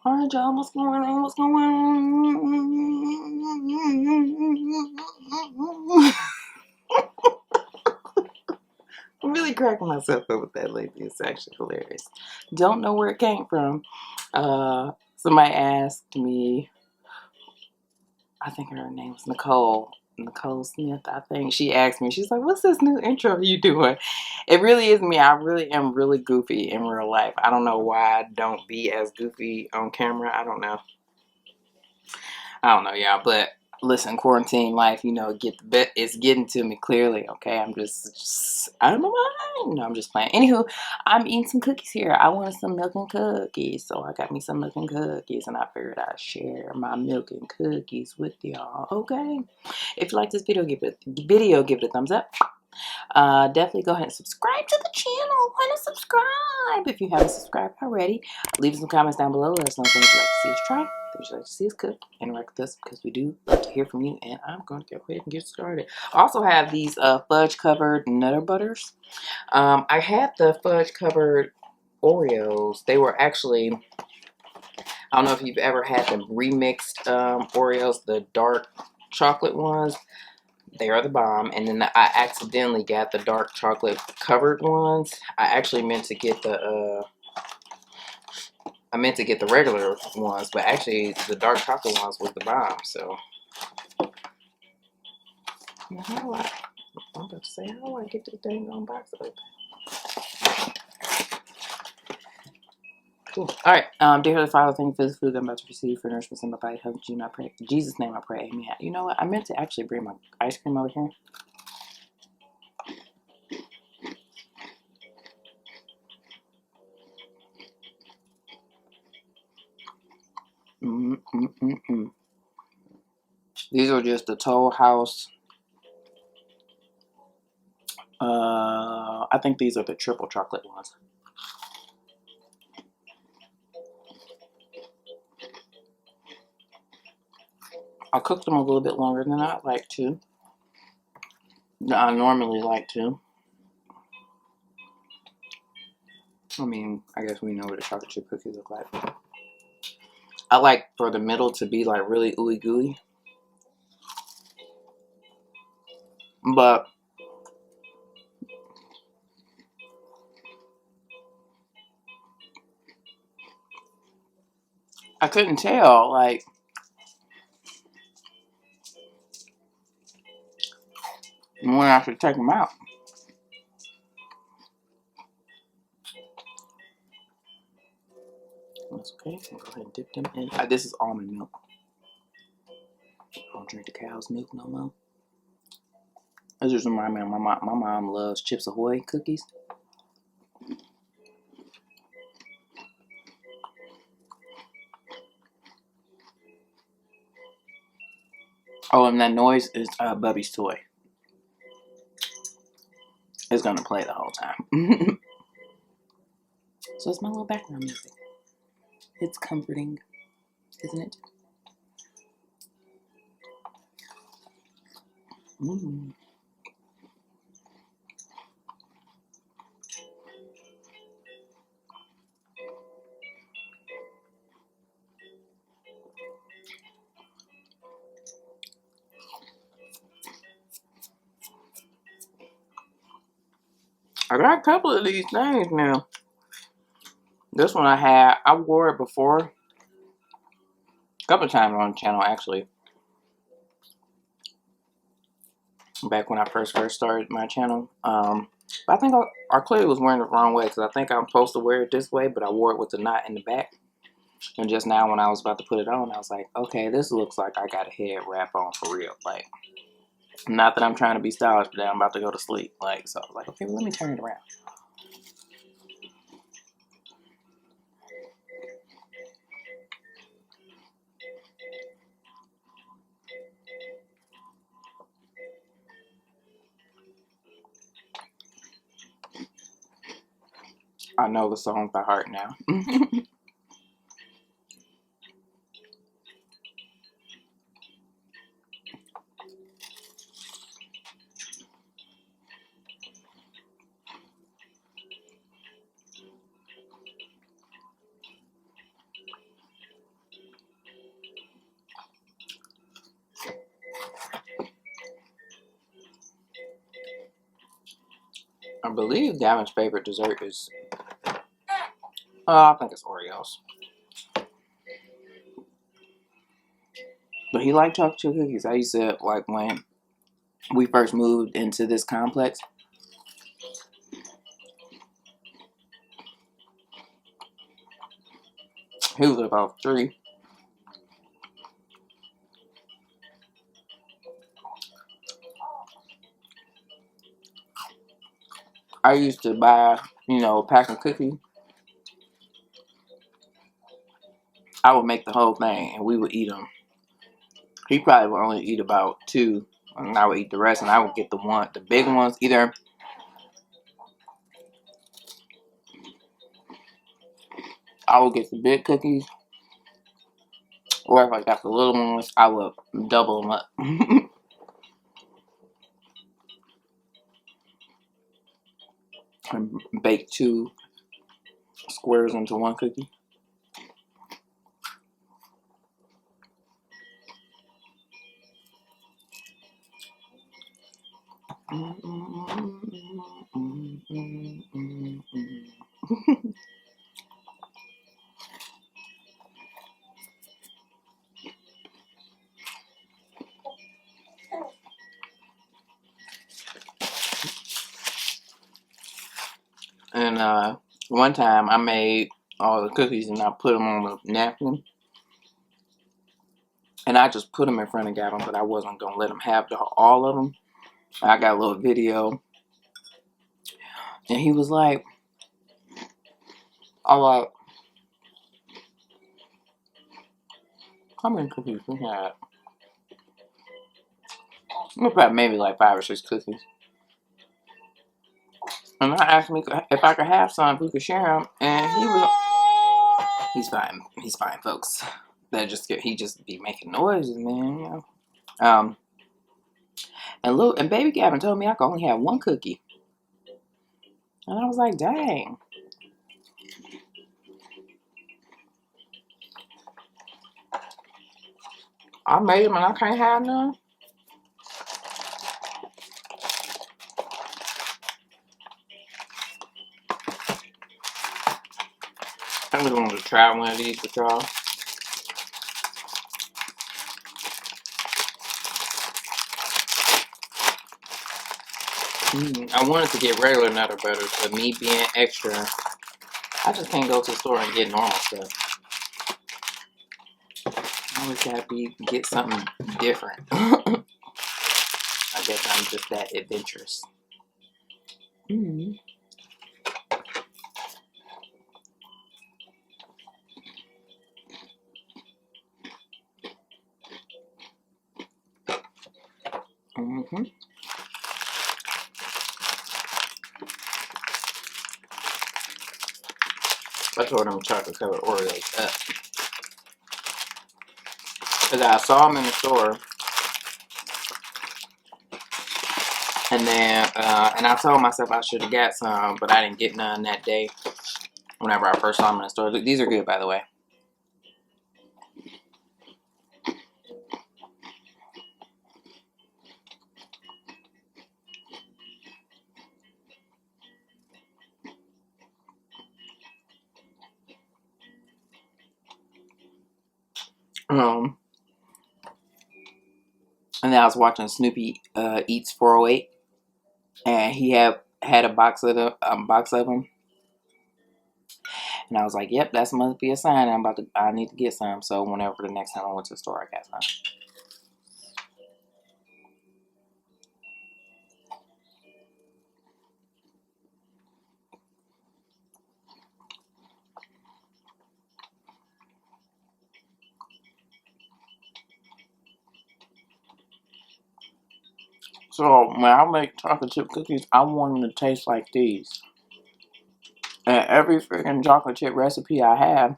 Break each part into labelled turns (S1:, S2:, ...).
S1: Alright, y'all, what's going on? What's going on? I'm really cracking myself up with that lately. It's actually hilarious. Don't know where it came from. Somebody asked me, I think her name was Nicole Smith, I think. She asked me, she's like, what's this new intro you doing? It really is me. I really am really goofy in real life. I don't know why I don't be as goofy on camera. I don't know, y'all. But listen, quarantine life, you know, it's getting to me clearly. Okay, I'm just out of my mind. No, I'm just playing. Anywho, I'm eating some cookies here. I wanted some milk and cookies, so I got me some milk and cookies, and I figured I'd share my milk and cookies with y'all. Okay, if you like this video, give it a thumbs up. Definitely go ahead and subscribe to the channel. Why not subscribe if you haven't subscribed already? Leave some comments down below. Let us know things you'd like to see us try, things you'd like to see us cook, interact with us, because we do love to hear from you. And I'm going to go ahead and get started. I also have these fudge covered Nutter Butters. I had the fudge covered Oreos. They were actually, I don't know if you've ever had the remixed Oreos, the dark chocolate ones. They are the bomb. And then I accidentally got the dark chocolate covered ones. I actually meant to get the regular ones, but actually the dark chocolate ones was the bomb. So I'm about to say, how do I get this dang on box open? Cool. All right. Dear Heavenly Father, thank you for the food I'm about to receive, for nourishment in my body, health, in Jesus' name I pray, amen. You know what? I meant to actually bring my ice cream over here. These are just the Toll House. I think these are the triple chocolate ones. I cooked them a little bit longer than I like to. I normally like to. I mean, I guess we know what a chocolate chip cookie look like. I like for the middle to be like really ooey gooey. But I couldn't tell, like, when I should take them out. That's okay. I'll go ahead and dip them in. This is almond milk. I don't drink the cow's milk no more. This just reminds me of my mom loves Chips Ahoy cookies. Oh, and that noise is Bubby's toy. It's gonna play the whole time. So it's my little background music. It's comforting, isn't it? I got a couple of these things now. This one I wore it before. A couple of times on the channel, actually. Back when I first started my channel. But I think I clearly was wearing it the wrong way, because I think I'm supposed to wear it this way, but I wore it with the knot in the back. And just now when I was about to put it on, I was like, okay, this looks like I got a head wrap on for real. Like, not that I'm trying to be stylish, but I'm about to go to sleep. Like, so I was like, okay, well, let me turn it around. I know the song by heart now. I believe Gavin's favorite dessert is, I think it's Oreos. But he liked chocolate chip cookies. I used to, like, when we first moved into this complex, he was about 3. I used to buy, a pack of cookies. I would make the whole thing, and we would eat them. He probably would only eat about 2, and I would eat the rest, and I would get the big ones. Either I would get the big cookies, or if I got the little ones, I would double them up. And bake 2 squares into 1 cookie. And one time I made all the cookies and I put them on a napkin. And I just put them in front of Gavin, but I wasn't going to let him have all of them. I got a little video. And he was like, all right, how many cookies we had? We probably maybe like 5 or 6 cookies. And I asked me if I could have some, if we could share them. And he's fine. He's fine, folks. He just be making noises, man. And baby Gavin told me I could only have 1 cookie. And I was like, dang. I made them and I can't have none. I just wanted to try one of these with y'all. I wanted to get regular Nutter Butters, but me being extra, I just can't go to the store and get normal stuff. I always gotta get something different. I guess I'm just that adventurous. I tore them chocolate covered Oreos up. Because I saw them in the store. And then, and I told myself I should have got some, but I didn't get none that day. Whenever I first saw them in the store. These are good, by the way. And then I was watching Snoopy Eats 408, and he had a box of them. And I was like, "Yep, that must be a sign. I need to get some." So whenever the next time I went to the store, I got some. So when I make chocolate chip cookies, I want them to taste like these. And every freaking chocolate chip recipe I have,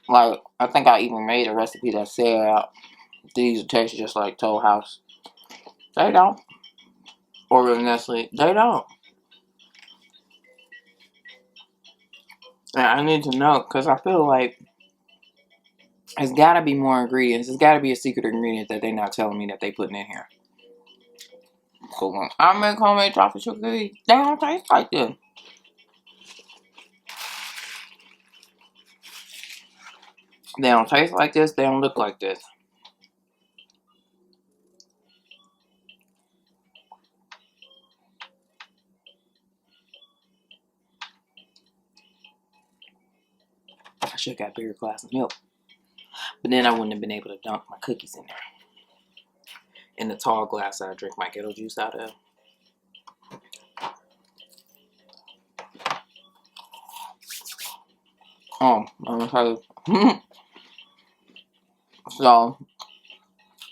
S1: like, I think I even made a recipe that said these taste just like Toll House. They don't. Or Nestle. They don't. And I need to know, because I feel like there's got to be more ingredients. There's got to be a secret ingredient that they're not telling me that they're putting in here. So when I make homemade chocolate chip cookies, they don't taste like this. They don't taste like this. They don't look like this. I should have got a bigger glass of milk. But then I wouldn't have been able to dunk my cookies in there. In the tall glass that I drink my ghetto juice out of. I'm gonna tell you. So,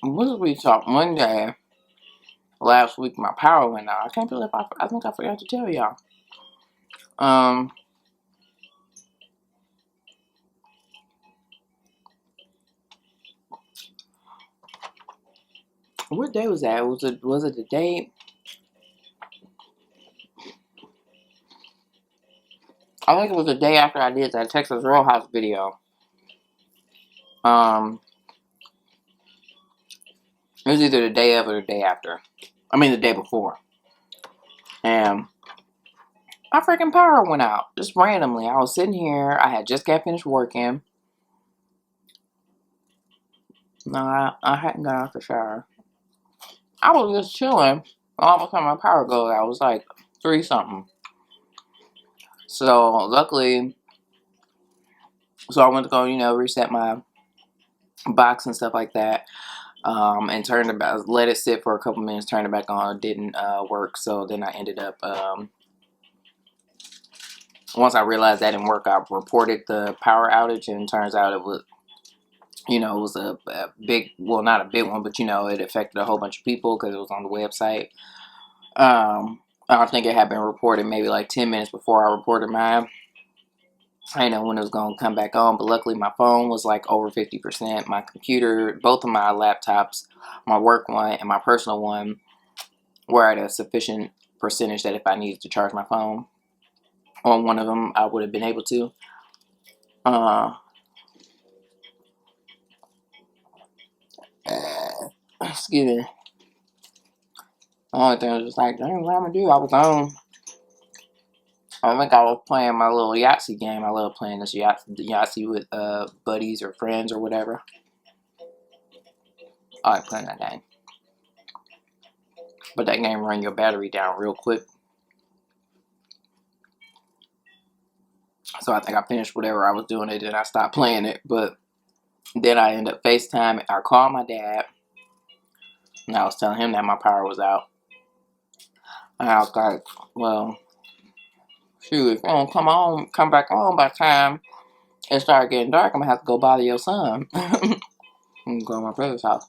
S1: what did we talk? One day, last week, my power went out. I can't believe I think I forgot to tell y'all. What day was that? Was it the day? I think it was the day after I did that Texas Roadhouse video. It was either the day of or the day after. I mean, the day before. And my freaking power went out. Just randomly. I was sitting here. I had just got finished working. No, I hadn't got out the shower. I was just chilling. All of a sudden, my power goes out. It was like 3 something. So, luckily, I went to go, reset my box and stuff like that. And let it sit for a couple minutes, turned it back on. It didn't work. So then I ended up, once I realized that didn't work, I reported the power outage, and it turns out it was, it was a big, well, not a big one, but it affected a whole bunch of people because it was on the website. I think it had been reported maybe like 10 minutes before I reported mine. I didn't know when it was going to come back on, but luckily my phone was like over 50%. My computer, both of my laptops, my work one and my personal one, were at a sufficient percentage that if I needed to charge my phone on one of them, I would have been able to. Excuse me. The only thing was just like, dang, what I'm going to do? I think I was playing my little Yahtzee game. I love playing this Yahtzee with buddies or friends or whatever. I like playing that game. But that game run your battery down real quick. So I think I finished whatever I was doing it and I stopped playing it. But then I ended up FaceTime. I called my dad. And I was telling him that my power was out. And I was like, well, shoot, if you don't come back on by the time it started getting dark, I'm going to have to go bother your son. And go to my brother's house.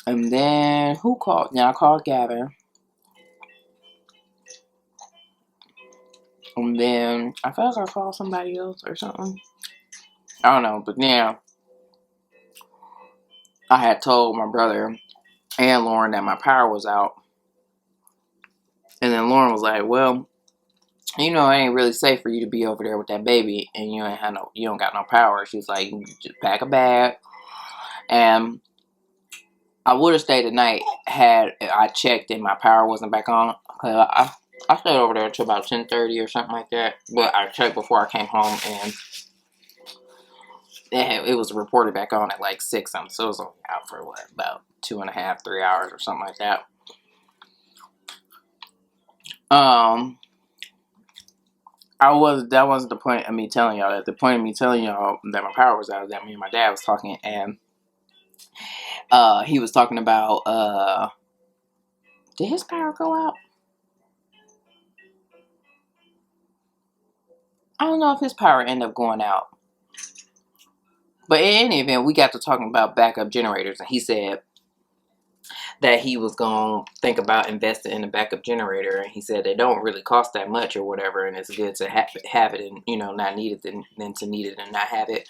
S1: And then, who called? Yeah, I called Gavin. And then, I felt like I called somebody else or something. I don't know, but then, I had told my brother and Lauren that my power was out. And then Lauren was like, well, it ain't really safe for you to be over there with that baby and you don't got no power. She's like, just pack a bag. And I would have stayed the night had I checked and my power wasn't back on. I stayed over there until about 10:30 or something like that. But I checked before I came home and it was reported back on at like 6 something. So it was only out for about 2.5, 3 hours or something like that. That wasn't the point of me telling y'all that. The point of me telling y'all that my power was out is that me and my dad was talking, and he was talking about did his power go out? I don't know if his power ended up going out. But in any event, we got to talking about backup generators, and he said that he was going to think about investing in a backup generator, and he said they don't really cost that much or whatever, and it's good to have it and, not need it than to need it and not have it.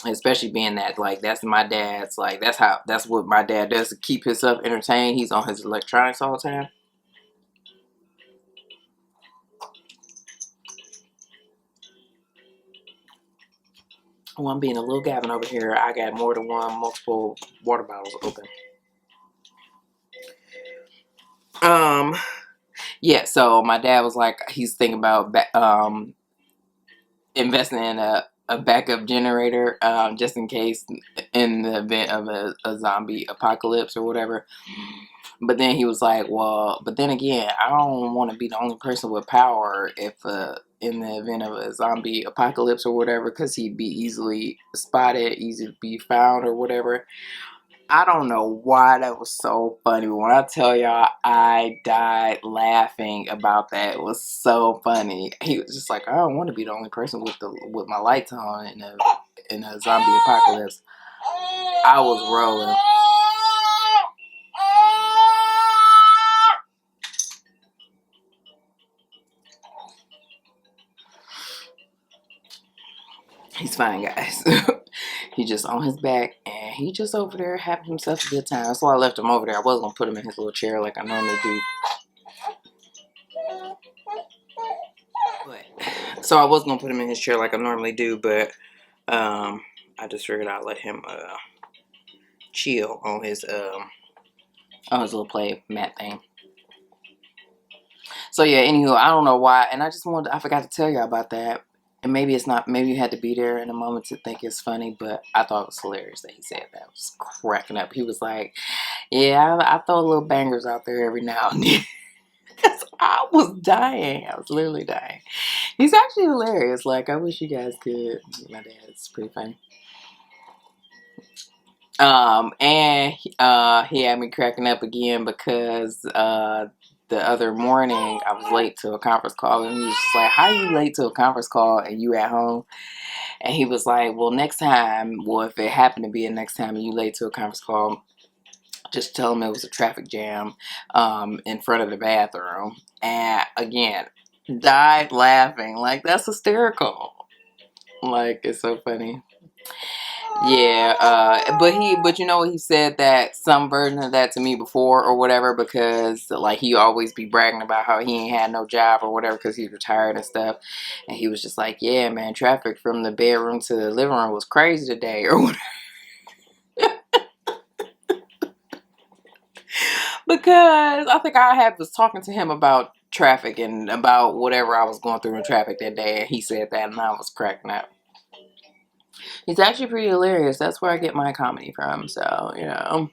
S1: Especially being that, like, that's my dad's, like, that's what my dad does to keep himself entertained. He's on his electronics all the time. Oh, I'm being a little Gavin over here. I got more than multiple water bottles open. Yeah, so my dad was like, he's thinking about investing in a backup generator, just in case in the event of a zombie apocalypse or whatever. But then he was like, well, but then again, I don't want to be the only person with power if in the event of a zombie apocalypse or whatever, because he'd be easily spotted, easy to be found or whatever. I don't know why that was so funny. When I tell y'all, I died laughing about that. It was so funny. He was just like, I don't want to be the only person with my lights on in a zombie apocalypse. I was rolling. He's fine, guys. He just on his back, and he just over there having himself a good time. So I left him over there. I was gonna put him in his little chair like I normally do. So I was gonna put him in his chair like I normally do, but I just figured I'd let him chill on his little play mat thing. So yeah, anywho, I don't know why, and I forgot to tell y'all about that. And maybe it's not, maybe you had to be there in a moment to think it's funny, but I thought it was hilarious that he said that. I was cracking up. He was like, yeah, I throw little bangers out there every now and then. I was dying. I was literally dying. He's actually hilarious. Like, I wish you guys could. My dad's pretty funny. And he had me cracking up again because the other morning I was late to a conference call, and he was just like, how you late to a conference call and you at home? And he was like, well, next time, well, if it happened to be a next time and you late to a conference call, just tell him it was a traffic jam in front of the bathroom. And again, died laughing. Like, that's hysterical. Like, it's so funny. Yeah, but you know, he said that some version of that to me before or whatever, because like he always be bragging about how he ain't had no job or whatever because he's retired and stuff. And he was just like, yeah, man, traffic from the bedroom to the living room was crazy today or whatever. Because I think was talking to him about traffic and about whatever I was going through in traffic that day, and he said that, and I was cracking up. He's actually pretty hilarious. That's where I get my comedy from. So, you know.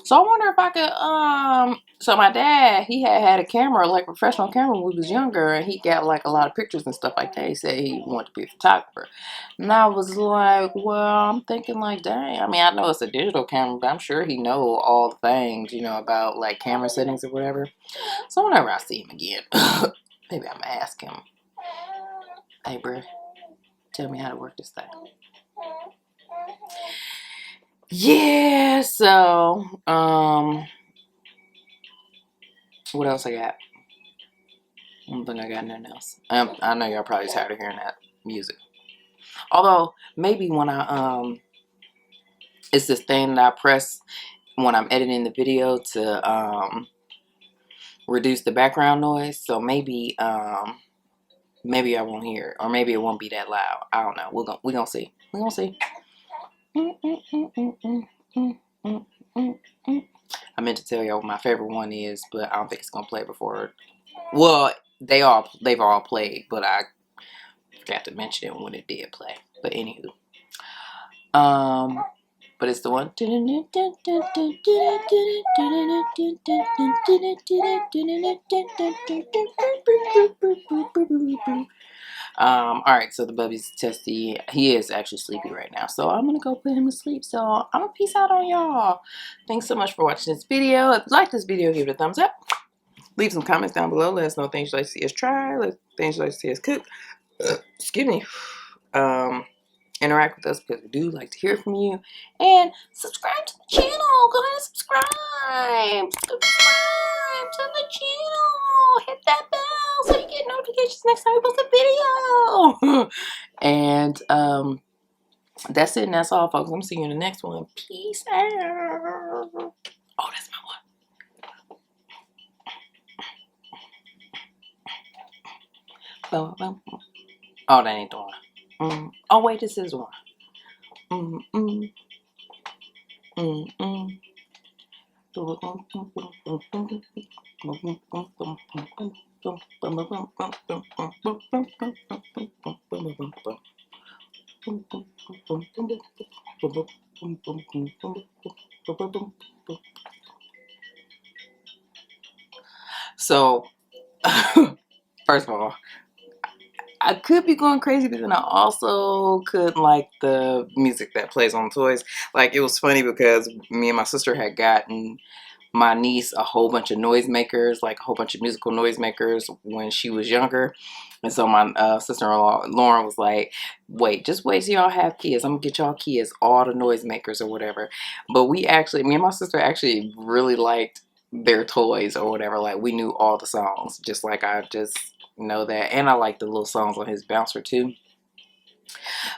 S1: So I wonder if I could, so my dad, he had a camera, like a professional camera when he was younger, and he got like a lot of pictures and stuff like that. He said he wanted to be a photographer. And I was like, well, I'm thinking like, dang, I mean, I know it's a digital camera, but I'm sure he know all the things, you know, about like camera settings or whatever. So whenever I see him again, maybe I'm gonna ask him, hey, bro, tell me how to work this thing. Yeah, so, what else I got? I don't think I got nothing else. I know y'all probably tired of hearing that music. Although, maybe when it's this thing that I press when I'm editing the video to, reduce the background noise. So maybe, maybe I won't hear it. Or maybe it won't be that loud. I don't know. We're gonna see. We're gonna see. I meant to tell y'all what my favorite one is, but I don't think it's gonna play before. Well, they've all played, but I forgot to mention it when it did play. But anywho, but it's the one. Alright, so the Bubby's testy. He is actually sleepy right now, so I'm gonna go put him to sleep. So I'm gonna peace out on y'all. Thanks so much for watching this video. If you like this video, give it a thumbs up. Leave some comments down below. Let us know things you'd like to see us try, things you'd like to see us cook. Excuse me. Interact with us because we do like to hear from you. And subscribe to the channel. Go ahead and subscribe. Subscribe to the channel. Hit that bell so you get notifications next time we post a video. And that's it, and that's all, folks. I'm seeing you in the next one. Peace out. Oh, that's my one. Oh, that ain't the one. Oh, wait, this is one. So, first of all, I could be going crazy, but then I also could like the music that plays on toys. Like, it was funny because me and my sister had gotten my niece a whole bunch of noisemakers, like a whole bunch of musical noisemakers when she was younger. And so my sister-in-law Lauren was like, "Wait, just wait till y'all have kids. I'm gonna get y'all kids all the noisemakers or whatever." But we actually, me and my sister actually really liked their toys or whatever. Like, we knew all the songs, just like I just know that, and I like the little songs on his bouncer too.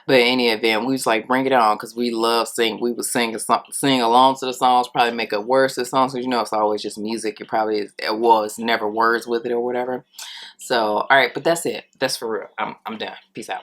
S1: But in any event, we was like, bring it on, because we love sing. We would sing along to the songs, probably make up words to the songs, because you know it's always just music. It probably is, well, it's never words with it or whatever. So, all right, but that's it. That's for real. I'm done. Peace out.